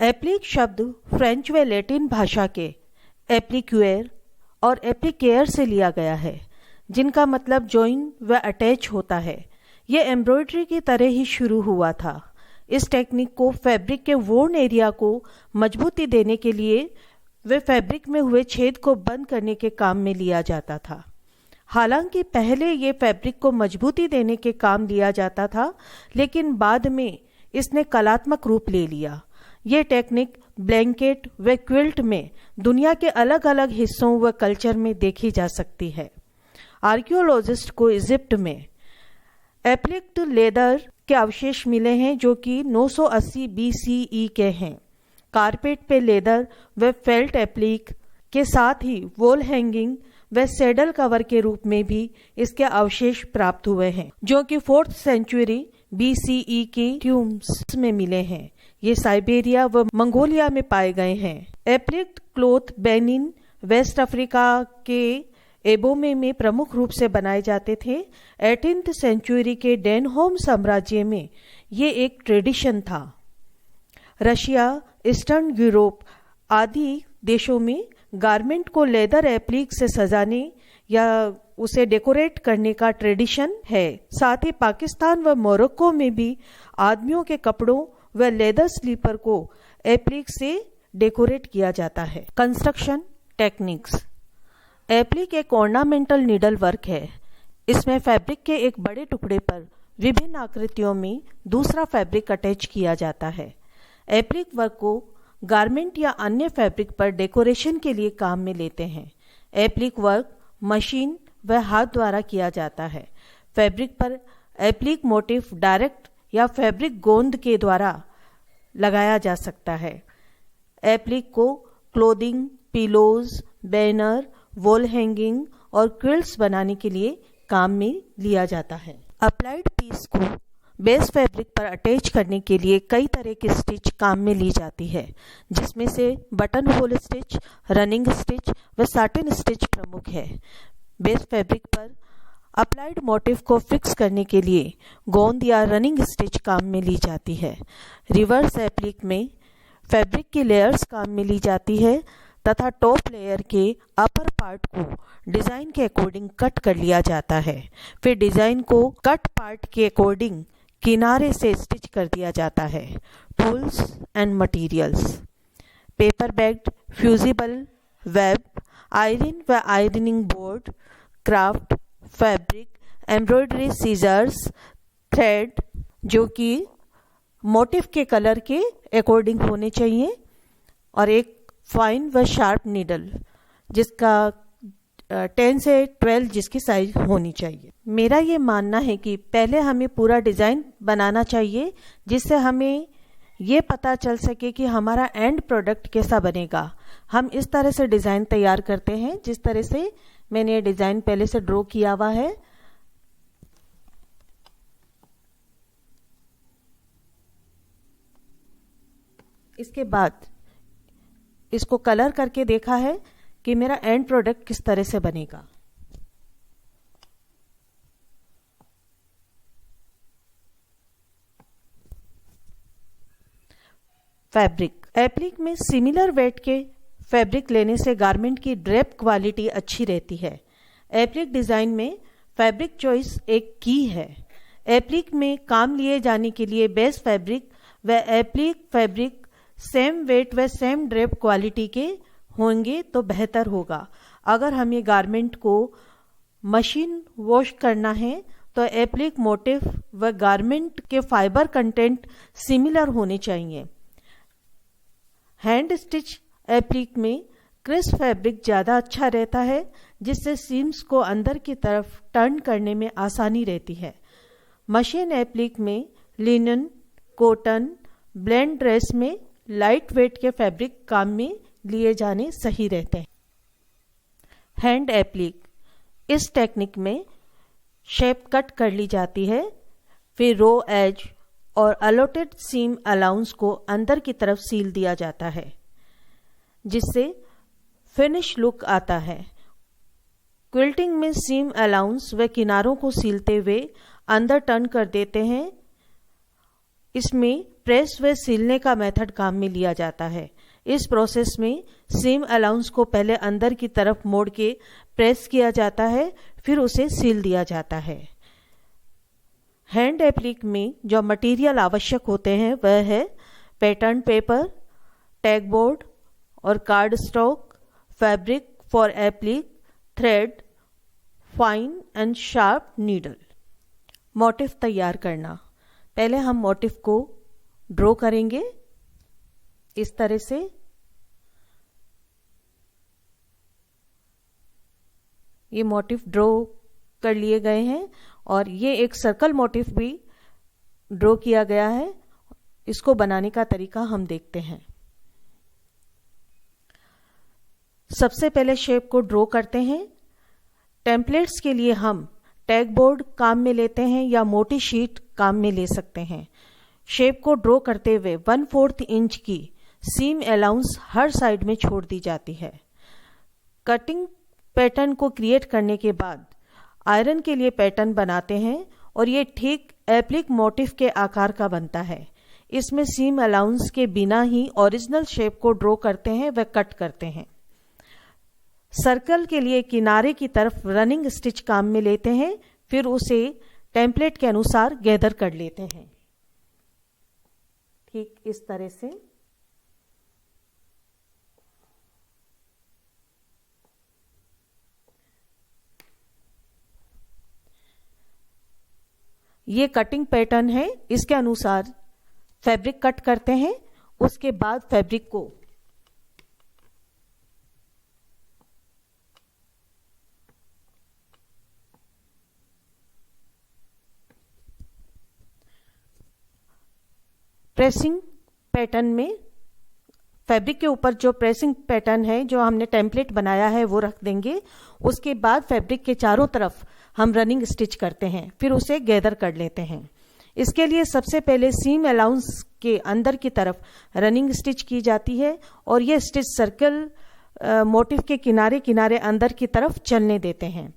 Applique शब्द French व Latin भाषा के एप्लिक्यूएर और एप्लिकेयर से लिया गया है, जिनका मतलब जॉइन व अटैच होता है। ये एम्ब्रॉयडरी की तरह ही शुरू हुआ था। इस टेक्निक को फैब्रिक के वोर्न एरिया को मजबूती देने के लिए व फैब्रिक में हुए छेद को बंद करने के काम में लिया जाता था। हालांकि पहले ये फैब्रिक को मजबूती देने के काम लिया जाता था, लेकिन बाद में इसने कलात्मक रूप ले लिया। ये टेक्निक ब्लैंकेट व क्विल्ट में दुनिया के अलग अलग हिस्सों व कल्चर में देखी जा सकती है। आर्कियोलॉजिस्ट को इजिप्ट में एप्लिक्ड लेदर के अवशेष मिले हैं, जो कि 980 BCE के हैं। कारपेट पे लेदर व फेल्ट एप्लिक के साथ ही वॉल हैंगिंग व सैडल कवर के रूप में भी इसके अवशेष प्राप्त हुए हैं, जो कि 4th सेंचुरी BCE की ट्यूम्स में मिले हैं। ये साइबेरिया व मंगोलिया में पाए गए हैं। एप्लिक्ड क्लोथ बेनिन, वेस्ट अफ्रीका के एबोमे में प्रमुख रूप से बनाए जाते थे। 18th सेंचुरी के डेनहोम साम्राज्य में ये एक ट्रेडिशन था। रशिया, ईस्टर्न यूरोप आदि देशों में गारमेंट को लेदर एप्लिक से सजाने या उसे डेकोरेट करने का ट्रेडिशन है। साथ ही पाकिस्तान व मोरक्को में भी आदमियों के कपड़ों व लेदर स्लीपर को एप्लिक से डेकोरेट किया जाता है। Construction techniques. एप्लिक एक ऑर्नामेंटल नीडल वर्क है। इसमें फैब्रिक के एक बड़े टुकड़े पर विभिन्न आकृतियों में दूसरा फैब्रिक अटैच किया जाता है। एप्लिक वर्क को गारमेंट या अन्य फैब्रिक पर डेकोरेशन के लिए काम में लेते हैं। एप्लिक वर्क मशीन व हाथ द्वारा किया जाता है। फैब्रिक पर एप्लिक मोटिफ डायरेक्ट या फैब्रिक गोंद के द्वारा लगाया जा सकता है। एप्लिक को clothing, pillows, banner, wall hanging और क्विल्ट्स बनाने के लिए काम में लिया जाता है। अप्लाइड पीस को बेस फैब्रिक पर अटैच करने के लिए कई तरह की स्टिच काम में ली जाती है, जिसमें से button whole stitch, running stitch व साटिन स्टिच प्रमुख है। बेस फैब्रिक पर अप्लाइड मोटिफ को फिक्स करने के लिए गोंद या रनिंग स्टिच काम में ली जाती है। रिवर्स एप्लिक में फैब्रिक की लेयर्स काम में ली जाती है तथा टॉप लेयर के अपर पार्ट को डिज़ाइन के अकॉर्डिंग कट कर लिया जाता है। फिर डिज़ाइन को कट पार्ट के अकॉर्डिंग किनारे से स्टिच कर दिया जाता है। Tools and materials. Paper backed, fusible web, iron व ironing board, craft, fabric, embroidery, scissors, thread जो कि मोटिफ के कलर के अकॉर्डिंग होने चाहिए, और एक फाइन व शार्प नीडल जिसका 10 से 12 जिसकी साइज होनी चाहिए। मेरा ये मानना है कि पहले हमें पूरा डिज़ाइन बनाना चाहिए, जिससे हमें ये पता चल सके कि हमारा एंड प्रोडक्ट कैसा बनेगा। हम इस तरह से डिज़ाइन तैयार करते हैं जिस तरह से मैंने ये डिज़ाइन पहले से ड्रॉ किया हुआ है। इसके बाद इसको कलर करके देखा है कि मेरा एंड प्रोडक्ट किस तरह से बनेगा। फैब्रिक। एप्लिक में सिमिलर वेट के फैब्रिक लेने से गारमेंट की ड्रेप क्वालिटी अच्छी रहती है। एप्लिक डिज़ाइन में फैब्रिक चॉइस एक की है। एप्लिक में काम लिए जाने के लिए बेस फैब्रिक व एप्लिक फैब्रिक सेम वेट व सेम ड्रेप क्वालिटी के होंगे तो बेहतर होगा। अगर हमें गारमेंट को मशीन वॉश करना है तो एप्लिक मोटिफ व गारमेंट के फाइबर कंटेंट सिमिलर होने चाहिए। हैंड स्टिच एप्लिक में क्रिस्प फैब्रिक ज़्यादा अच्छा रहता है, जिससे सीम्स को अंदर की तरफ टर्न करने में आसानी रहती है। मशीन एप्लिक में लिनन, कॉटन, ब्लेंड ड्रेस में लाइट वेट के फैब्रिक काम में लिए जाने सही रहते हैं। Hand applique. इस टेक्निक में शेप कट कर ली जाती है, फिर रो एज और अलॉटेड सीम अलाउंस को अंदर की तरफ सील दिया जाता है, जिससे फिनिश लुक आता है। क्विल्टिंग में सीम अलाउंस व किनारों को सीलते हुए अंदर टर्न कर देते हैं। इसमें प्रेस व सीलने का मेथड काम में लिया जाता है। इस प्रोसेस में सीम अलाउंस को पहले अंदर की तरफ मोड़ के प्रेस किया जाता है, फिर उसे सील दिया जाता है। हैंड एप्लिक में जो मटेरियल आवश्यक होते हैं वह है पैटर्न पेपर, टैग बोर्ड और card stock, fabric for applique, thread, fine and sharp needle. Motif तैयार करना। पहले हम मोटिफ को ड्रॉ करेंगे इस तरह से। ये मोटिफ ड्रॉ कर लिए गए हैं और ये एक सर्कल मोटिफ भी ड्रॉ किया गया है। इसको बनाने का तरीका हम देखते हैं। सबसे पहले शेप को ड्रॉ करते हैं। टेम्पलेट्स के लिए हम टैग बोर्ड काम में लेते हैं या मोटी शीट काम में ले सकते हैं। शेप को ड्रॉ करते हुए 1/4 इंच की सीम अलाउंस हर साइड में छोड़ दी जाती है। कटिंग पैटर्न को क्रिएट करने के बाद आयरन के लिए पैटर्न बनाते हैं और ये ठीक एप्लिक मोटिफ के आकार का बनता है। इसमें सीम अलाउंस के बिना ही ओरिजिनल शेप को ड्रॉ करते हैं व कट करते हैं। सर्कल के लिए किनारे की तरफ रनिंग स्टिच काम में लेते हैं, फिर उसे टेम्पलेट के अनुसार गैदर कर लेते हैं। ठीक इस तरह से। ये कटिंग पैटर्न है, इसके अनुसार फैब्रिक कट करते हैं। उसके बाद फैब्रिक को प्रेसिंग पैटर्न में, फैब्रिक के ऊपर जो प्रेसिंग पैटर्न है जो हमने टेम्पलेट बनाया है वो रख देंगे। उसके बाद फैब्रिक के चारों तरफ हम रनिंग स्टिच करते हैं, फिर उसे गैदर कर लेते हैं। इसके लिए सबसे पहले सीम अलाउंस के अंदर की तरफ रनिंग स्टिच की जाती है और ये स्टिच सर्कल मोटिफ के किनारे किनारे अंदर की तरफ चलने देते हैं।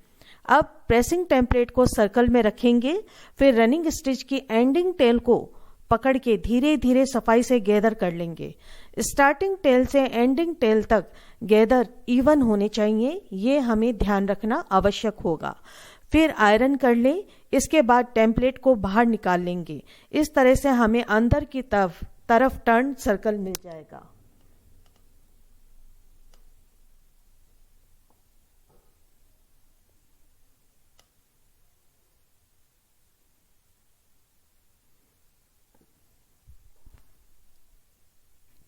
अब प्रेसिंग टेम्पलेट को सर्कल में रखेंगे, फिर रनिंग स्टिच की एंडिंग टेल को पकड़ के धीरे धीरे सफाई से गैदर कर लेंगे। स्टार्टिंग टेल से एंडिंग टेल तक गैदर इवन होने चाहिए, ये हमें ध्यान रखना आवश्यक होगा। फिर आयरन कर लें। इसके बाद टेम्पलेट को बाहर निकाल लेंगे। इस तरह से हमें अंदर की तरफ टर्न सर्कल मिल जाएगा।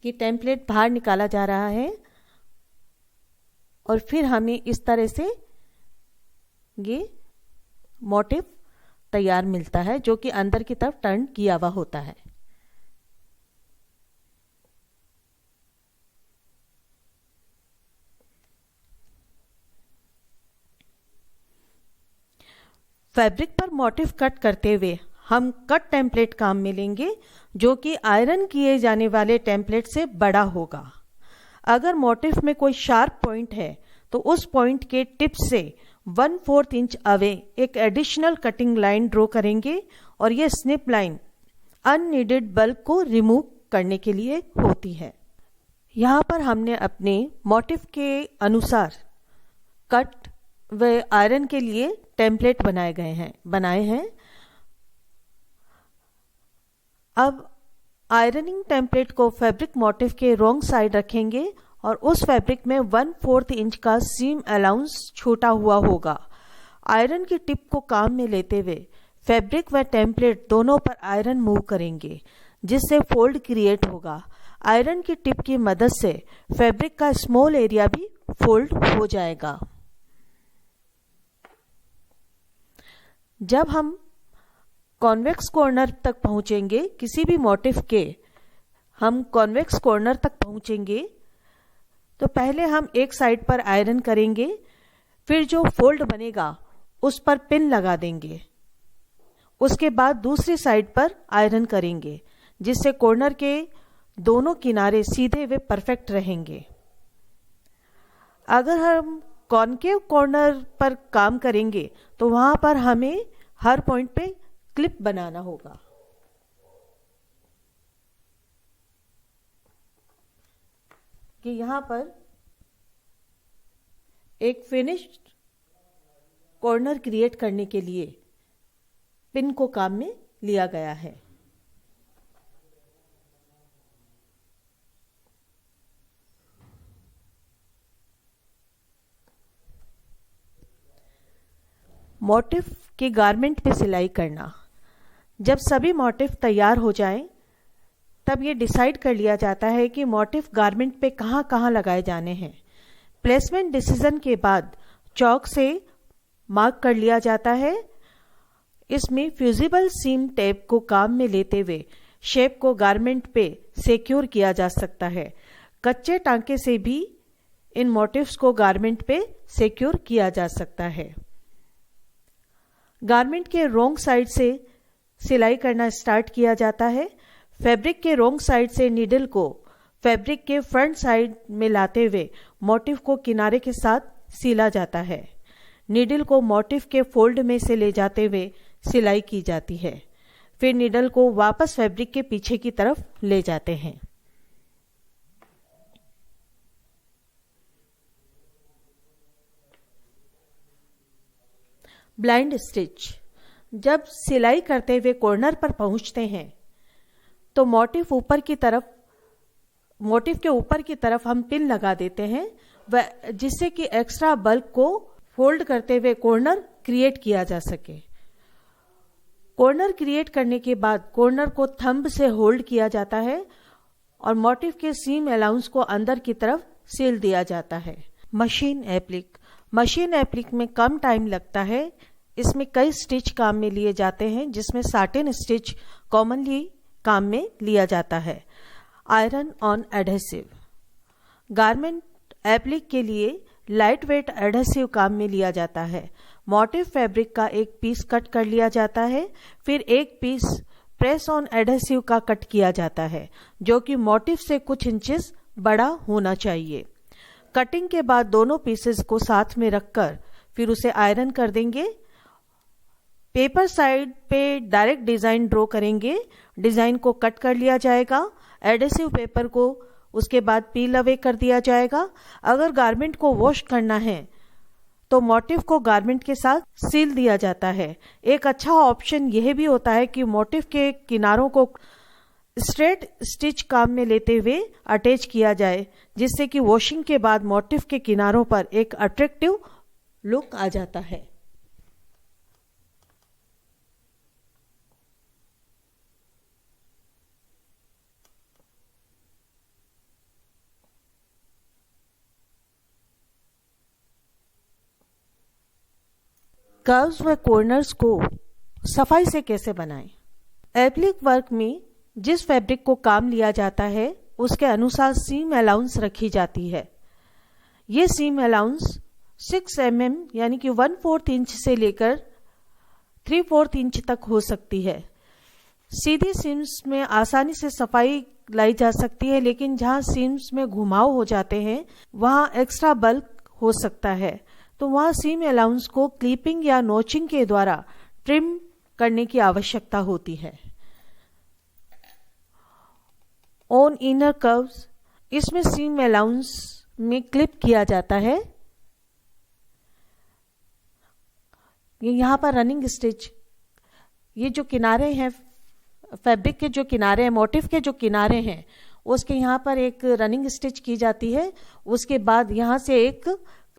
ये टेम्पलेट बाहर निकाला जा रहा है और फिर हमें इस तरह से ये मोटिफ तैयार मिलता है जो कि अंदर की तरफ टर्न किया हुआ होता है। फैब्रिक पर मोटिफ कट करते हुए हम कट टेम्पलेट काम में लेंगे जो कि आयरन किए जाने वाले टेम्पलेट से बड़ा होगा। अगर मोटिफ में कोई शार्प पॉइंट है तो उस पॉइंट के टिप से 1/4 इंच अवे एक एडिशनल कटिंग लाइन ड्रॉ करेंगे और ये स्निप लाइन अननीडेड बल्क को रिमूव करने के लिए होती है। यहाँ पर हमने अपने मोटिफ के अनुसार कट व आयरन के लिए टेम्पलेट बनाए हैं। अब आयरनिंग टेम्पलेट को फैब्रिक मोटिफ के रॉन्ग साइड रखेंगे और उस फैब्रिक में 1/4 इंच का सीम अलाउंस छोटा हुआ होगा। आयरन की टिप को काम में लेते हुए फैब्रिक व टेम्पलेट दोनों पर आयरन मूव करेंगे जिससे फोल्ड क्रिएट होगा। आयरन की टिप की मदद से फैब्रिक का स्मॉल एरिया भी फोल्ड हो जाएगा। जब हम कॉन्वेक्स कॉर्नर तक पहुंचेंगे, किसी भी मोटिफ के हम कॉन्वेक्स कॉर्नर तक पहुंचेंगे तो पहले हम एक साइड पर आयरन करेंगे, फिर जो फोल्ड बनेगा उस पर पिन लगा देंगे। उसके बाद दूसरी साइड पर आयरन करेंगे जिससे कॉर्नर के दोनों किनारे सीधे व परफेक्ट रहेंगे। अगर हम कॉनकेव कॉर्नर पर काम करेंगे तो वहां पर हमें हर पॉइंट पे क्लिप बनाना होगा। कि यहाँ पर एक फिनिश्ड कॉर्नर क्रिएट करने के लिए पिन को काम में लिया गया है। मोटिफ के गारमेंट पे सिलाई करना। जब सभी मोटिफ तैयार हो जाएं, तब ये डिसाइड कर लिया जाता है कि मोटिफ गारमेंट पे कहाँ कहाँ लगाए जाने हैं। प्लेसमेंट डिसीजन के बाद चौक से मार्क कर लिया जाता है। इसमें फ्यूजिबल सीम टेप को काम में लेते हुए शेप को गारमेंट पे सिक्योर किया जा सकता है। कच्चे टांके से भी इन मोटिफ्स को गारमेंट पे सिक्योर किया जा सकता है। गारमेंट के रोंग साइड से सिलाई करना स्टार्ट किया जाता है। फैब्रिक के रोंग साइड से नीडल को फैब्रिक के फ्रंट साइड में लाते हुए मोटिफ को किनारे के साथ सिला जाता है। नीडल को मोटिफ के फोल्ड में से ले जाते हुए सिलाई की जाती है। फिर नीडल को वापस फैब्रिक के पीछे की तरफ ले जाते हैं। Blind stitch. जब सिलाई करते हुए कॉर्नर पर पहुंचते हैं तो मोटिफ के ऊपर की तरफ हम पिन लगा देते हैं, जिससे कि एक्स्ट्रा बल्क को फोल्ड करते हुए कॉर्नर क्रिएट किया जा सके। कॉर्नर क्रिएट करने के बाद कॉर्नर को थंब से होल्ड किया जाता है और मोटिफ के सीम अलाउंस को अंदर की तरफ सील दिया जाता है। मशीन एप्लिक में कम टाइम लगता है। इसमें कई स्टिच काम में लिए जाते हैं, जिसमें साटिन स्टिच कॉमनली काम में लिया जाता है। Iron on adhesive. Garment applique के लिए लाइट वेट एडहेसिव काम में लिया जाता है। मोटिफ फैब्रिक का एक पीस कट कर लिया जाता है, फिर एक पीस प्रेस ऑन एडहेसिव का कट किया जाता है, जो कि मोटिफ से कुछ इंचेस बड़ा होना चाहिए। कटिंग के बाद दोनों पीसेस को साथ में रखकर फिर उसे आयरन कर देंगे। पेपर साइड पे डायरेक्ट डिजाइन ड्रॉ करेंगे। डिजाइन को कट कर लिया जाएगा। एडहेसिव पेपर को उसके बाद पील अवे कर दिया जाएगा। अगर गारमेंट को वॉश करना है तो मोटिफ को गारमेंट के साथ सील दिया जाता है। एक अच्छा ऑप्शन यह भी होता है कि मोटिफ के किनारों को स्ट्रेट स्टिच काम में लेते हुए अटैच किया जाए, जिससे कि वॉशिंग के बाद मोटिफ के किनारों पर एक अट्रैक्टिव लुक आ जाता है। कर्व्स व कॉर्नर्स को सफाई से कैसे बनाएं? एप्लिक वर्क में जिस फैब्रिक को काम लिया जाता है उसके अनुसार सीम अलाउंस रखी जाती है। ये सीम अलाउंस 6 mm यानी कि 1/4 इंच से लेकर 3/4 इंच तक हो सकती है। सीधी सीम्स में आसानी से सफाई लाई जा सकती है, लेकिन जहां सीम्स में घुमाव हो जाते हैं वहां एक्स्ट्रा बल्क हो सकता है, तो वहां सीम अलाउंस को क्लिपिंग या नोचिंग के द्वारा ट्रिम करने की आवश्यकता होती है। ऑन इनर कर्व्स, इसमें सीम अलाउंस में क्लिप किया जाता है। यहाँ पर रनिंग स्टिच, ये जो किनारे हैं फैब्रिक के, जो किनारे हैं मोटिफ के जो किनारे हैं, उसके यहाँ पर एक रनिंग स्टिच की जाती है। उसके बाद यहाँ से एक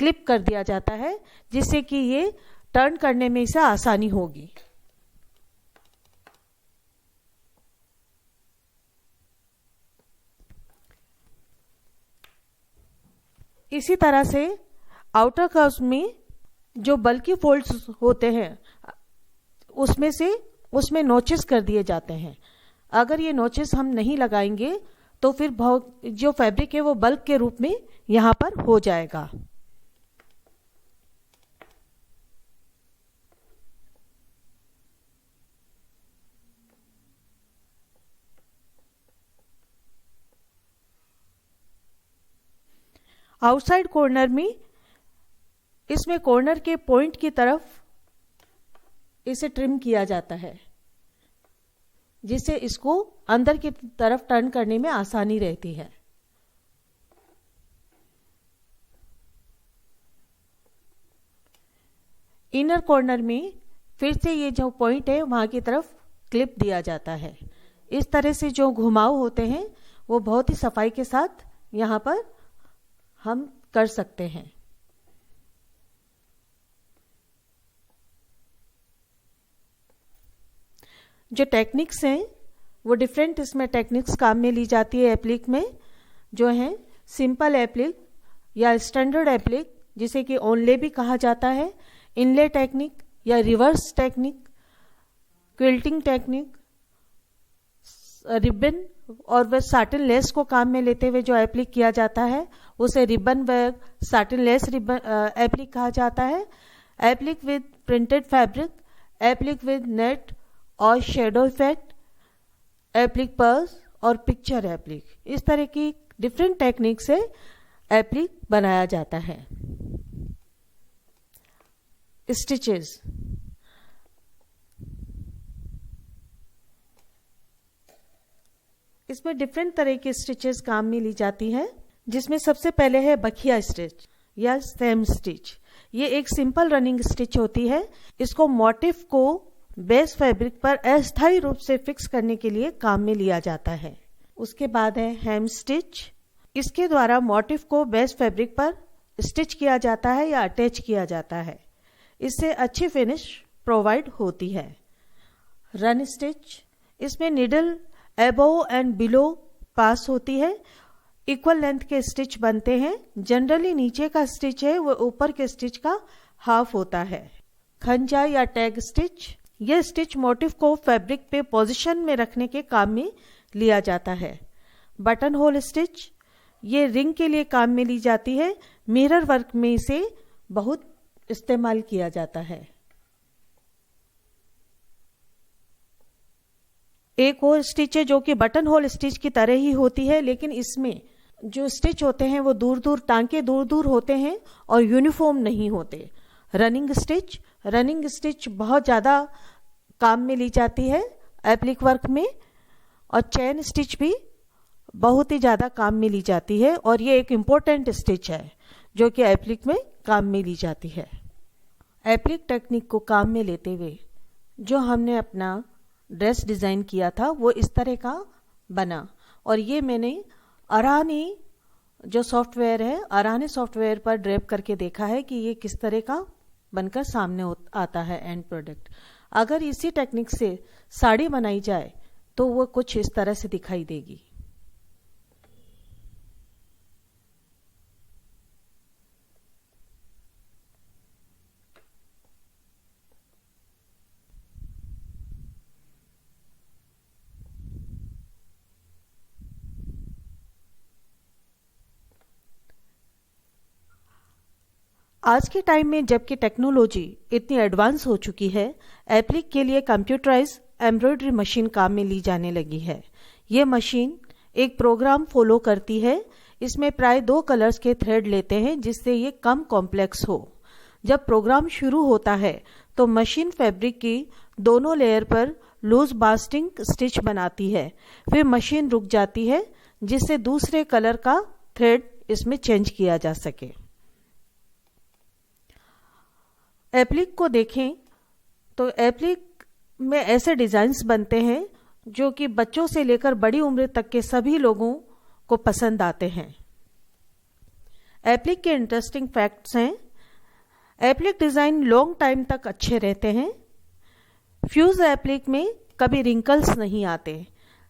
क्लिप कर दिया जाता है, जिससे कि ये टर्न करने में इसे आसानी होगी। इसी तरह से आउटर कर्व्स में जो बल्कि फोल्ड्स होते हैं उसमें नोचेस कर दिए जाते हैं। अगर ये नोचेस हम नहीं लगाएंगे तो फिर जो फैब्रिक है वो बल्क के रूप में यहां पर हो जाएगा। आउटसाइड कॉर्नर में, इसमें कॉर्नर के पॉइंट की तरफ इसे ट्रिम किया जाता है, जिससे इसको अंदर की तरफ टर्न करने में आसानी रहती है। इनर कॉर्नर में फिर से ये जो पॉइंट है वहाँ की तरफ क्लिप दिया जाता है। इस तरह से जो घुमाव होते हैं वो बहुत ही सफाई के साथ यहाँ पर हम कर सकते हैं। जो टेक्निक्स हैं वो डिफरेंट इसमें टेक्निक्स काम में ली जाती है एप्लिक में, जो है सिंपल एप्लिक या स्टैंडर्ड एप्लिक, जिसे कि ओनले भी कहा जाता है, इनले टेक्निक या reverse technique, quilting technique, ribbon और वह साटिन लेस को काम में लेते हुए जो एप्लिक किया जाता है उसे रिबन व साटिन लेस रिबन एप्लिक कहा जाता है। Applique with printed fabric, applique with net और शेडो इफेक्ट, एप्लिक पर्स और पिक्चर एप्लिक, इस तरह की डिफरेंट टेक्निक से एप्लिक बनाया जाता है। स्टिचेस, इसमें डिफरेंट तरह की स्टिचेस काम में ली जाती है, जिसमें सबसे पहले है बखिया स्टिच या सेम स्टिच। ये एक सिंपल रनिंग स्टिच होती है। इसको मोटिफ को बेस फैब्रिक पर अस्थायी रूप से फिक्स करने के लिए काम में लिया जाता है। उसके बाद है हेम स्टिच। इसके द्वारा मोटिफ को बेस फैब्रिक पर स्टिच किया जाता है या अटैच किया जाता है। इससे अच्छी फिनिश प्रोवाइड होती है। रन स्टिच, इसमें निडल एबोव एंड बिलो पास होती है। इक्वल लेंथ के स्टिच बनते हैं। जनरली नीचे का स्टिच है वो ऊपर के स्टिच का हाफ होता है। खंजा या टैग स्टिच, यह स्टिच मोटिफ को फैब्रिक पे पोजीशन में रखने के काम में लिया जाता है। बटन होल स्टिच, ये रिंग के लिए काम में ली जाती है। मिरर वर्क में इसे बहुत इस्तेमाल किया जाता है। एक और स्टिच है जो कि बटन होल स्टिच की तरह ही होती है, लेकिन इसमें जो स्टिच होते हैं वो दूर दूर, टांके दूर दूर होते हैं और यूनिफॉर्म नहीं होते। रनिंग स्टिच, रनिंग स्टिच बहुत ज़्यादा काम में ली जाती है एप्लिक वर्क में, और चेन स्टिच भी बहुत ही ज़्यादा काम में ली जाती है, और ये एक इम्पोर्टेंट स्टिच है जो कि एप्लिक में काम में ली जाती है। एप्लिक टेक्निक को काम में लेते हुए जो हमने अपना ड्रेस डिज़ाइन किया था वो इस तरह का बना, और ये मैंने अरानी जो सॉफ्टवेयर है, अरानी सॉफ्टवेयर पर ड्रेप करके देखा है कि ये किस तरह का बनकर सामने आता है एंड प्रोडक्ट। अगर इसी टेक्निक से साड़ी बनाई जाए तो वो कुछ इस तरह से दिखाई देगी। आज के टाइम में जबकि टेक्नोलॉजी इतनी एडवांस हो चुकी है, एप्लिक के लिए कंप्यूटराइज एम्ब्रॉयडरी मशीन काम में ली जाने लगी है। ये मशीन एक प्रोग्राम फॉलो करती है। इसमें प्राय 2 कलर्स के थ्रेड लेते हैं जिससे ये कम कॉम्प्लेक्स हो। जब प्रोग्राम शुरू होता है तो मशीन फैब्रिक की दोनों लेयर पर लूज बास्टिंग स्टिच बनाती है, फिर मशीन रुक जाती है जिससे दूसरे कलर का थ्रेड इसमें चेंज किया जा सके। एप्लिक को देखें तो एप्लिक में ऐसे डिजाइन्स बनते हैं जो कि बच्चों से लेकर बड़ी उम्र तक के सभी लोगों को पसंद आते हैं। एप्लिक के इंटरेस्टिंग फैक्ट्स हैं। एप्लिक डिजाइन लॉन्ग टाइम तक अच्छे रहते हैं। फ्यूज एप्लिक में कभी रिंकल्स नहीं आते।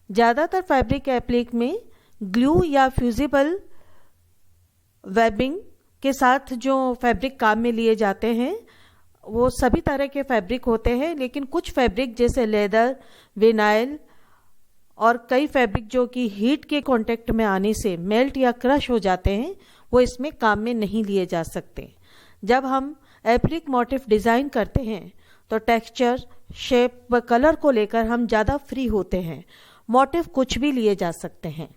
ज़्यादातर फैब्रिक एप्लिक में ग्लू या फ्यूजिबल वेबिंग के साथ जो फैब्रिक काम में लिए जाते हैं वो सभी तरह के फैब्रिक होते हैं, लेकिन कुछ फैब्रिक जैसे लेदर, विनाइल और कई फैब्रिक जो कि हीट के कांटेक्ट में आने से मेल्ट या क्रश हो जाते हैं वो इसमें काम में नहीं लिए जा सकते। जब हम एप्लिक मोटिफ डिज़ाइन करते हैं तो टेक्सचर, शेप व कलर को लेकर हम ज़्यादा फ्री होते हैं। मोटिफ कुछ भी लिए जा सकते हैं।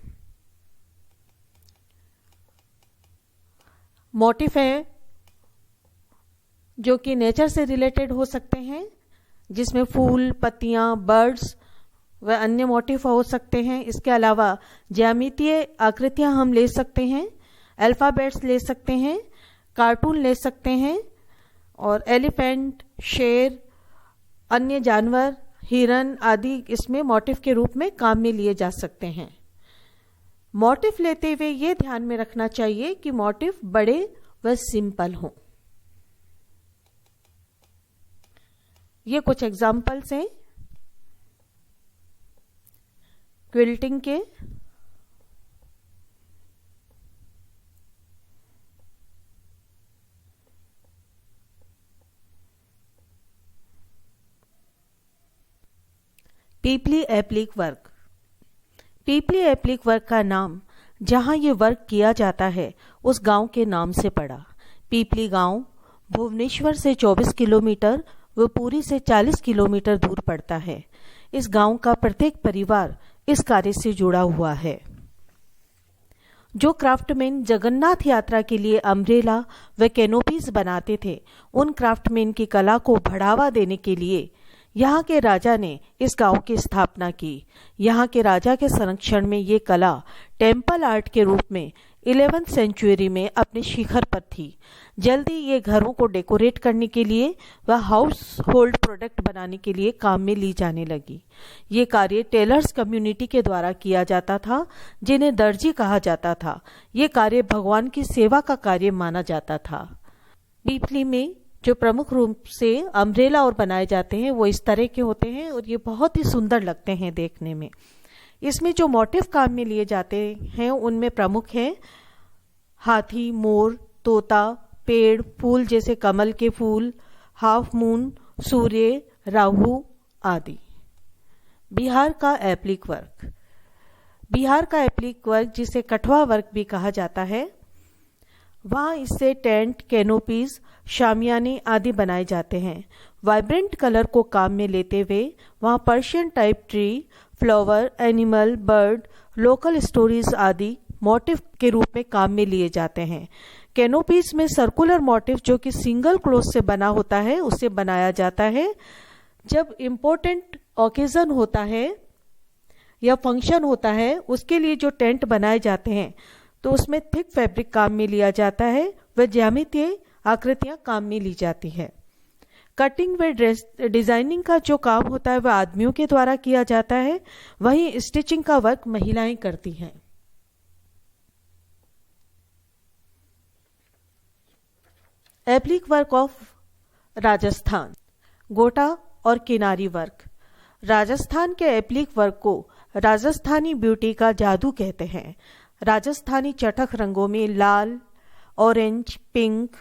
मोटिफ है जो कि नेचर से रिलेटेड हो सकते हैं, जिसमें फूल, पत्तियां, बर्ड्स व अन्य मोटिफ हो सकते हैं। इसके अलावा ज्यामितीय आकृतियां हम ले सकते हैं, अल्फ़ाबेट्स ले सकते हैं, कार्टून ले सकते हैं और एलिफेंट, शेर, अन्य जानवर, हिरन आदि इसमें मोटिफ के रूप में काम में लिए जा सकते हैं। मोटिफ लेते हुए ये ध्यान में रखना चाहिए कि मोटिफ बड़े व सिंपल हों। ये कुछ एग्जाम्पल्स हैं क्विल्टिंग के। पीपली एप्लिक वर्क। पीपली एप्लिक वर्क का नाम जहां ये वर्क किया जाता है उस गांव के नाम से पड़ा। पीपली गांव भुवनेश्वर से 24 किलोमीटर व पुरी से 40 किलोमीटर दूर पड़ता है। इस गांव का प्रत्येक परिवार इस कार्य से जुड़ा हुआ है। जो क्राफ्टमैन जगन्नाथ यात्रा के लिए अम्ब्रेला व कैनोपीज बनाते थे, उन क्राफ्टमैन की कला को बढ़ावा देने के लिए यहाँ के राजा ने इस गांव की स्थापना की। यहाँ के राजा के संरक्षण में ये कला टेम्पल आर्ट के रूप में 11वीं सेंचुरी में अपने शिखर पर थी। जल्दी ये घरों को डेकोरेट करने के लिए व हाउस होल्ड प्रोडक्ट बनाने के लिए काम में ली जाने लगी। ये कार्य टेलर्स कम्युनिटी के द्वारा किया जाता था, जिन्हें दर्जी कहा जाता था। ये कार्य भगवान की सेवा का कार्य माना जाता था। पीपली में जो प्रमुख रूप से अम्ब्रेला और बनाए जाते हैं वो इस तरह के होते हैं और ये बहुत ही सुंदर लगते हैं देखने में। इसमें जो मोटिव काम में लिए जाते हैं उनमें प्रमुख हैं हाथी, मोर, तोता, पेड़, फूल जैसे कमल के फूल, हाफ मून, सूर्य, राहु आदि। बिहार का एप्लिक वर्क। बिहार का एप्लिक वर्क जिसे कठवा वर्क भी कहा जाता है, वहाँ इससे टेंट, कैनोपीज, शामियाने आदि बनाए जाते हैं। वाइब्रेंट कलर को काम में लेते हुए वहाँ Persian type tree, flower, animal, bird, local stories आदि मोटिव के रूप में काम में लिए जाते हैं। कैनोपीज में सर्कुलर मोटिव जो कि सिंगल क्लोथ से बना होता है उसे बनाया जाता है। जब इम्पोर्टेंट ओकेजन होता है या फंक्शन होता है उसके लिए जो टेंट बनाए जाते हैं तो उसमें थिक फैब्रिक काम में लिया जाता है व ज्यामितीय आकृतियां काम में ली जाती है। कटिंग व डिजाइनिंग का जो काम होता है वह आदमियों के द्वारा किया जाता है, वहीं स्टिचिंग का वर्क महिलाएं करती हैं। Applique work of Rajasthan. गोटा और किनारी वर्क। राजस्थान के एप्लिक वर्क को राजस्थानी ब्यूटी का जादू कहते हैं। राजस्थानी चटक रंगों में लाल, ऑरेंज, पिंक,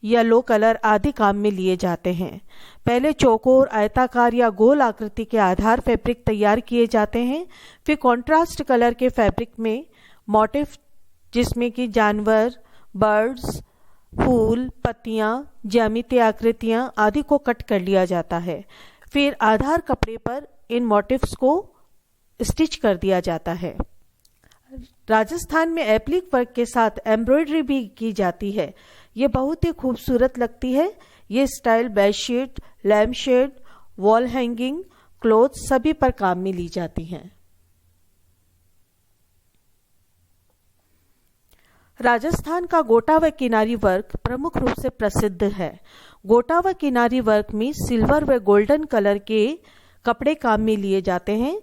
येलो कलर आदि काम में लिए जाते हैं। पहले चौकोर, आयताकार या गोल आकृति के आधार फैब्रिक तैयार किए जाते हैं। फिर कॉन्ट्रास्ट कलर के फैब्रिक में मोटिफ जिसमें कि जानवर, बर्ड्स, फूल, पत्तियां, ज्यामितीय आकृतियां आदि को कट कर लिया जाता है। फिर आधार कपड़े पर इन मोटिफ्स को स्टिच कर दिया जाता है। राजस्थान में एप्लिक वर्क के साथ एम्ब्रॉयडरी भी की जाती है। ये बहुत ही खूबसूरत लगती है। ये style bedsheet, lamp shade, wall hanging, cloth सभी पर काम में ली जाती हैं। राजस्थान का गोटा व किनारी वर्क प्रमुख रूप से प्रसिद्ध है। गोटा व किनारी वर्क में सिल्वर व गोल्डन कलर के कपड़े काम में लिए जाते हैं।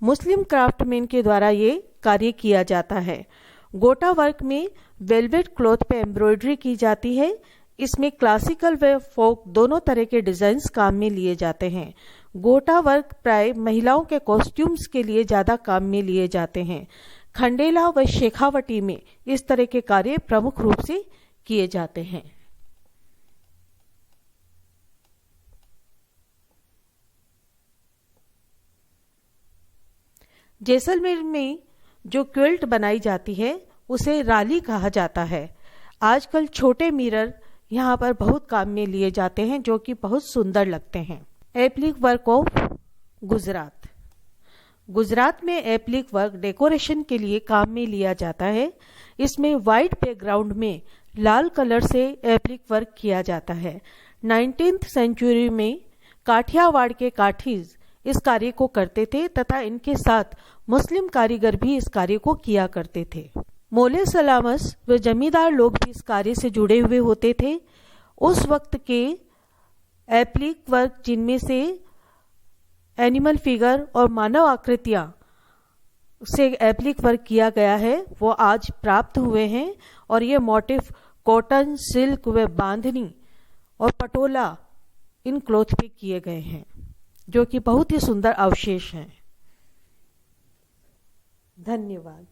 मुस्लिम क्राफ्टमैन के द्वारा ये कार्य किया जाता है। गोटा वर्क में वेलवेट क्लॉथ पे एम्ब्रॉयडरी की जाती है। इसमें क्लासिकल व फोक दोनों तरह के डिजाइन्स काम में लिए जाते हैं। गोटा वर्क प्राय महिलाओं के कॉस्ट्यूम्स के लिए ज्यादा काम में लिए जाते हैं। खंडेला व शेखावटी में इस तरह के कार्य प्रमुख रूप से किए जाते हैं। जैसलमेर में जो क्विल्ट बनाई जाती है उसे राली कहा जाता है। आजकल छोटे मिरर यहाँ पर बहुत काम में लिए जाते हैं जो कि बहुत सुंदर लगते हैं। Applique work of Gujarat. Gujarat में एप्लिक वर्क डेकोरेशन के लिए काम में लिया जाता है। इसमें वाइट बैकग्राउंड में लाल कलर से एप्लिक वर्क किया जाता है। 19वीं सेंचुरी में काठियावाड़ के काठीज इस कार्य को करते थे तथा इनके साथ मुस्लिम कारीगर भी इस कार्य को किया करते थे। मोले सलामस व जमींदार लोग भी इस कार्य से जुड़े हुए होते थे। उस वक्त के एप्लिक वर्क जिनमें से एनिमल फिगर और मानव आकृतियां से एप्लिक वर्क किया गया है वो आज प्राप्त हुए हैं, और ये मोटिफ कॉटन, सिल्क व बांधनी और पटोला इन क्लॉथ पे किए गए हैं, जो कि बहुत ही सुंदर अवशेष हैं। धन्यवाद।